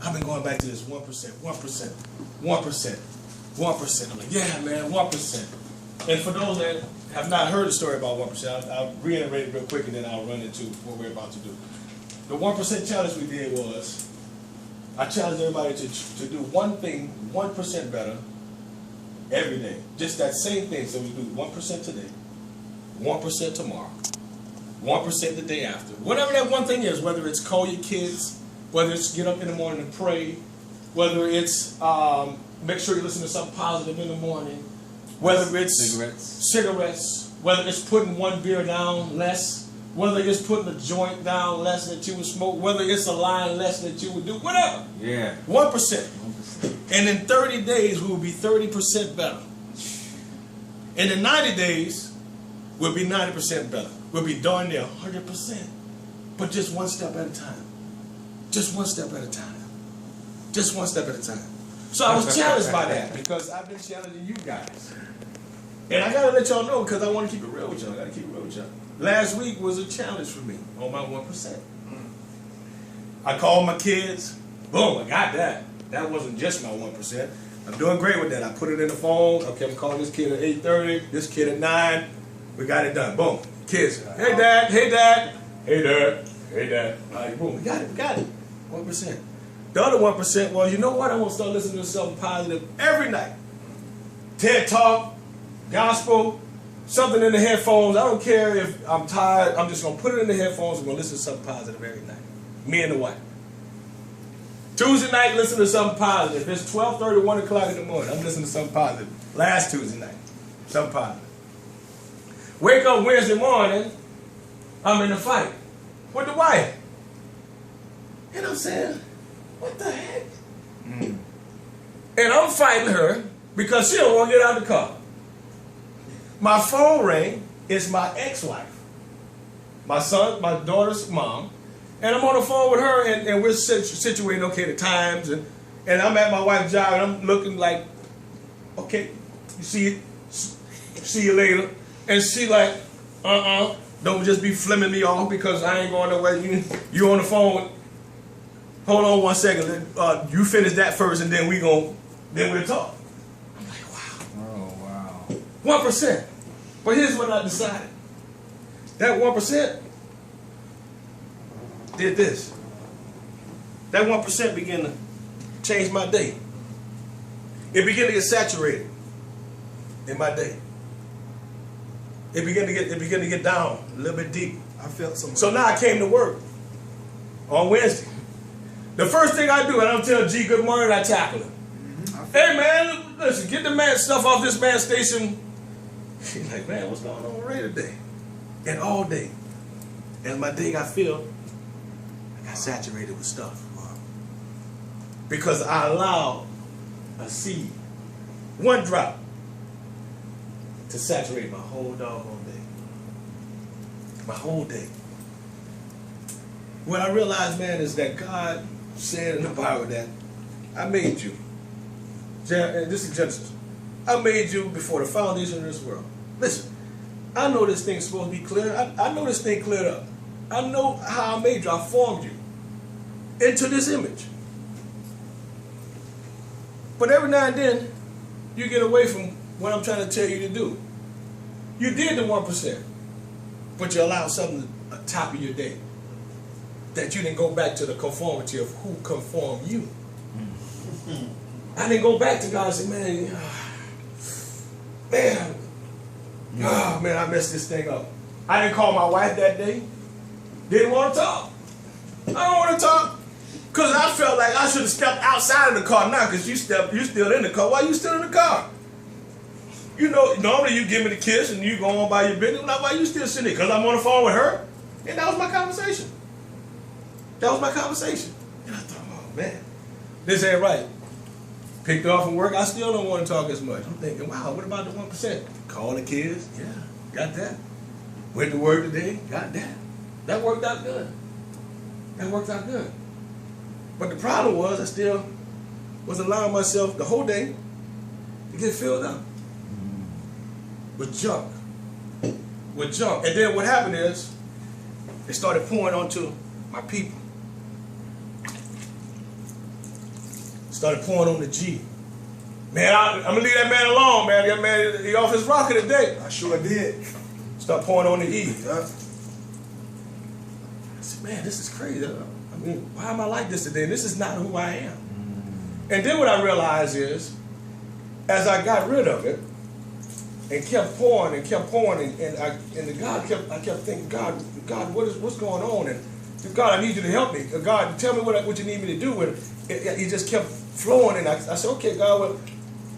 I've been going back to this 1%, 1%, 1%, 1%. I'm like, yeah, man, 1%. And for those that have not heard the story about 1%, I'll reiterate it real quick and then I'll run into what we're about to do. The 1% challenge we did was, I challenged everybody to do one thing 1% better every day. Just that same thing. So we do 1% today, 1% tomorrow, 1% the day after. Whatever that one thing is, whether it's call your kids, whether it's get up in the morning and pray, whether it's make sure you listen to something positive in the morning, whether it's cigarettes, whether it's putting one beer down less, whether it's putting a joint down less that you would smoke, whether it's a line less that you would do, whatever. Yeah. 1%. And in 30 days, we will be 30% better. And in 90 days, we'll be 90% better. We'll be darn near 100%. But just one step at a time. Just one step at a time. Just one step at a time. So I was challenged by that because I've been challenging you guys. And I got to let y'all know because I want to keep it real with y'all. I got to keep it real with y'all. Last week was a challenge for me on my 1%. I called my kids. Boom, I got that. That wasn't just my 1%. I'm doing great with that. I put it in the phone. Okay, I'm calling this kid at 8:30, this kid at 9. We got it done. Boom. Kids, hey dad, hey dad, hey dad, hey dad. All right, boom, we got it. 1%. The other 1% was, you know what? I'm going to start listening to something positive every night. TED Talk, gospel, something in the headphones. I don't care if I'm tired. I'm just going to put it in the headphones and going to listen to something positive every night. Me and the wife. Tuesday night, listen to something positive. If it's 12:30, 1 o'clock in the morning, I'm listening to something positive. Last Tuesday night, something positive. Wake up Wednesday morning, I'm in a fight with the wife. And I'm saying, what the heck? And I'm fighting her because she don't want to get out of the car. My phone rang. It's my ex-wife, my daughter's mom. And I'm on the phone with her, and we're situating, okay, the times, and I'm at my wife's job, and I'm looking like, okay, see you later. And she like, don't just be flimming me off because I ain't going nowhere. You on the phone. Hold on 1 second. You finish that first, and then we'll talk. I'm like, wow. Oh, wow. 1%. But here's what I decided. That 1% did this. That 1% began to change my day. It began to get saturated in my day. It began to get down a little bit deeper. I felt something. So now I came to work on Wednesday. The first thing I do, and I don't tell G good morning, I tackle him. Hey man, listen, get the man stuff off this man station. He's like, man, what's going on with Ray today? And all day, as my day got filled, I got saturated with stuff. Because I allowed a seed, one drop, to saturate my whole doggone day. My whole day. What I realized, man, is that God said in the Bible that I made you. This is Genesis. I made you before the foundation of this world. Listen, I know this thing's supposed to be clear. I know this thing cleared up. I know how I made you. I formed you into this image. But every now and then, you get away from what I'm trying to tell you to do. You did the 1%, but you allowed something on top of your day that you didn't go back to the conformity of who conformed you. I didn't go back to God and say, man, I messed this thing up. I didn't call my wife that day. Didn't want to talk. I don't want to talk. Because I felt like I should have stepped outside of the car now because you still in the car. Why you still in the car? You know, normally you give me the kiss and you go on by your business. Now, why you still sitting there? Because I'm on the phone with her? And that was my conversation. That was my conversation. And I thought, oh, man, this ain't right. Picked her off from work. I still don't want to talk as much. I'm thinking, wow, what about the 1%? Call the kids. Yeah, got that. Went to work today. Got that. That worked out good. That worked out good. But the problem was I still was allowing myself the whole day to get filled up with junk. With junk. And then what happened is it started pouring onto my people. Started pouring on the G. Man, I'm going to leave that man alone, man. That man, he off his rocker today. I sure did. Start pouring on the E. Yeah. I said, man, this is crazy. I mean, why am I like this today? This is not who I am. And then what I realized is, as I got rid of it, and kept pouring, and I kept thinking, God, what's going on? And God, I need you to help me. God, tell me what you need me to do. And it just kept flowing, and I said, okay, God,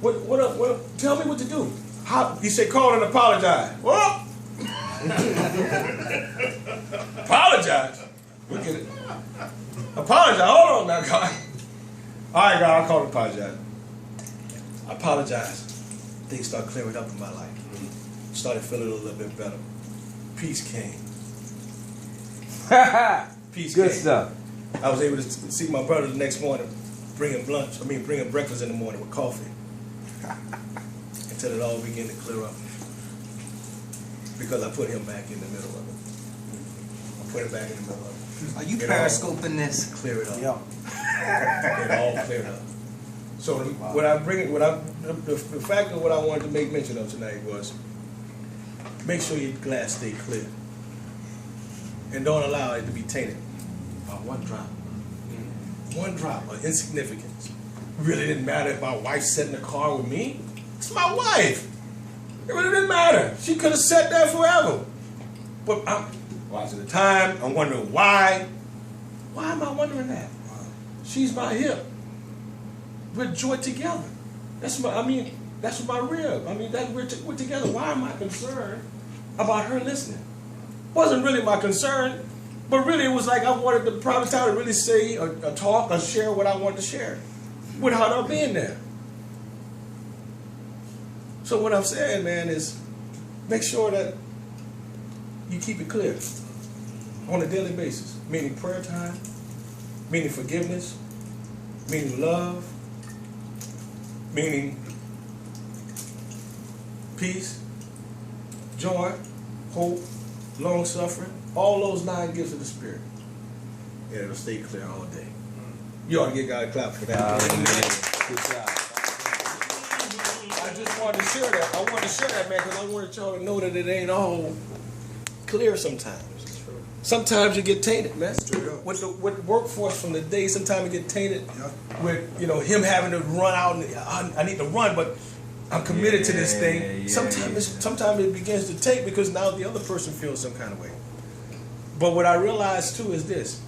what? Tell me what to do. How? He said, call and apologize. Well, apologize. Look at it. Apologize. Hold on now, God. All right, God, I'll call and apologize. I apologize. Things started clearing up in my life. Started feeling a little bit better. Peace came. Peace Good came. stuff. I was able to see my brother the next morning, bringing breakfast in the morning with coffee. Until it all began to clear up. Because I put him back in the middle of it. I put him back in the middle of it. Are you periscoping this? Clear it up. Yeah. It all cleared up. So the fact of what I wanted to make mention of tonight was, make sure your glass stay clear. And don't allow it to be tainted by one drop. One drop of insignificance. Really didn't matter if my wife sat in the car with me. It's my wife. It really didn't matter. She could have sat there forever. But I'm watching the time. I'm wondering why. Why am I wondering that? She's my hip. We're joined together. That's my rib. We're together. Why am I concerned about her listening? Wasn't really my concern, but really it was like I wanted the private time to really say or talk or share what I wanted to share without her being there. So what I'm saying, man, is make sure that you keep it clear on a daily basis, meaning prayer time, meaning forgiveness, meaning love, meaning peace, joy, hope, long suffering, all those 9 gifts of the Spirit. And it'll stay clear all day. You ought to give God a clap for that. Good job. I just wanted to share that. I wanted to share that, man, because I wanted y'all to know that it ain't all clear sometimes. Sometimes you get tainted, man. With the workforce from the day, sometimes you get tainted with him having to run out and I need to run, but I'm committed to this thing. Sometimes it begins to take because now the other person feels some kind of way. But what I realized too is this: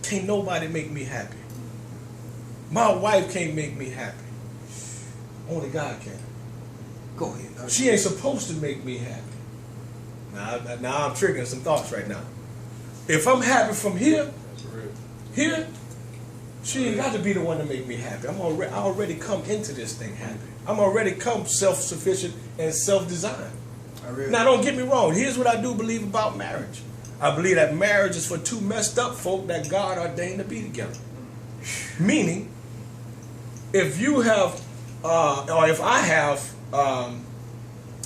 can't nobody make me happy. My wife can't make me happy. Only God can. Go ahead. She ain't supposed to make me happy. Now I'm triggering some thoughts right now. If I'm happy from here, she ain't got to be the one to make me happy. I already come into this thing happy. I'm already come self-sufficient and self-designed. Now don't get me wrong. Here's what I do believe about marriage. I believe that marriage is for 2 messed up folk that God ordained to be together. Meaning, if you have, or if I have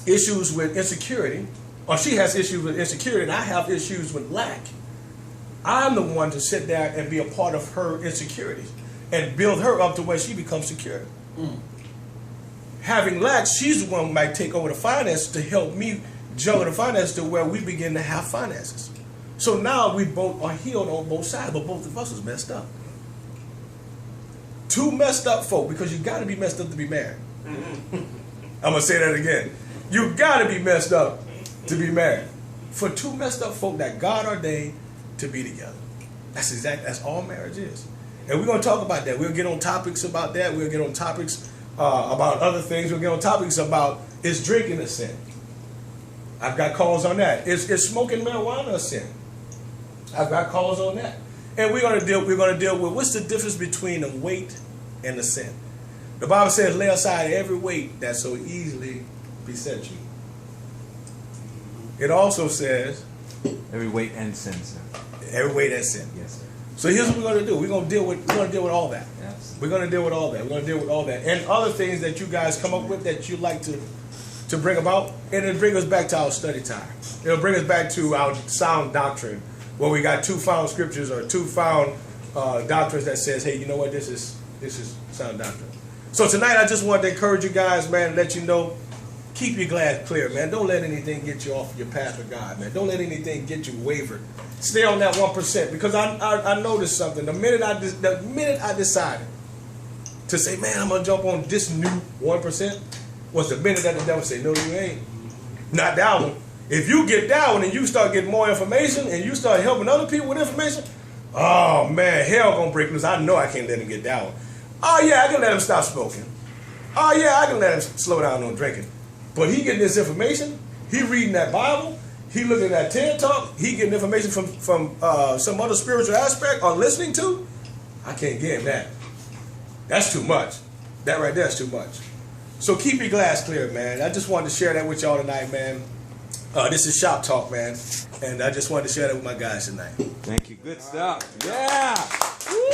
issues with insecurity, or she has issues with insecurity and I have issues with lack, I'm the one to sit there and be a part of her insecurities and build her up to where she becomes secure. Having lack, she's the one who might take over the finances to help me juggle the finances to where we begin to have finances. So now we both are healed on both sides, but both of us is messed up. 2 messed up folk, because you got to be messed up to be married. I'm going to say that again. You got to be messed up to be married. For 2 messed up folk that God ordained to be together. That's all marriage is. And we're going to talk about that. We'll get on topics about that. We'll get on topics about other things. We'll get on topics about, is drinking a sin? I've got calls on that. Is smoking marijuana a sin? I've got calls on that. And we're going to deal with what's the difference between the weight and the sin. The Bible says, lay aside every weight that so easily beset you. It also says, Every weight and sin, sir. every weight and sin. Yes, sir. So here's what we're going to do. We're going to deal with all that. Yes. We're going to deal with all that. We're going to deal with all that. And other things that you guys come up with that you'd like to bring about. And it'll bring us back to our study time. It'll bring us back to our sound doctrine, where we got 2 found scriptures or 2 found doctrines that says, hey, you know what, this This is sound doctrine. So tonight I just wanted to encourage you guys, man, and let you know, keep your glass clear, man. Don't let anything get you off your path of God, man. Don't let anything get you wavered. Stay on that 1%, because I noticed something. The minute I decided to say, man, I'm gonna jump on this new 1%, was the minute that the devil said, no, you ain't. Not that one. If you get that one and you start getting more information and you start helping other people with information, oh man, hell gonna break loose. I know I can't let him get that one. Oh yeah, I can let him stop smoking. Oh yeah, I can let him slow down on drinking. But he getting this information, he reading that Bible, he looking at that TED Talk, he getting information from some other spiritual aspect or listening to, I can't get him that. That's too much. That right there is too much. So keep your glass clear, man. I just wanted to share that with y'all tonight, man. This is Shop Talk, man. And I just wanted to share that with my guys tonight. Thank you. Good stuff. Yeah. Woo!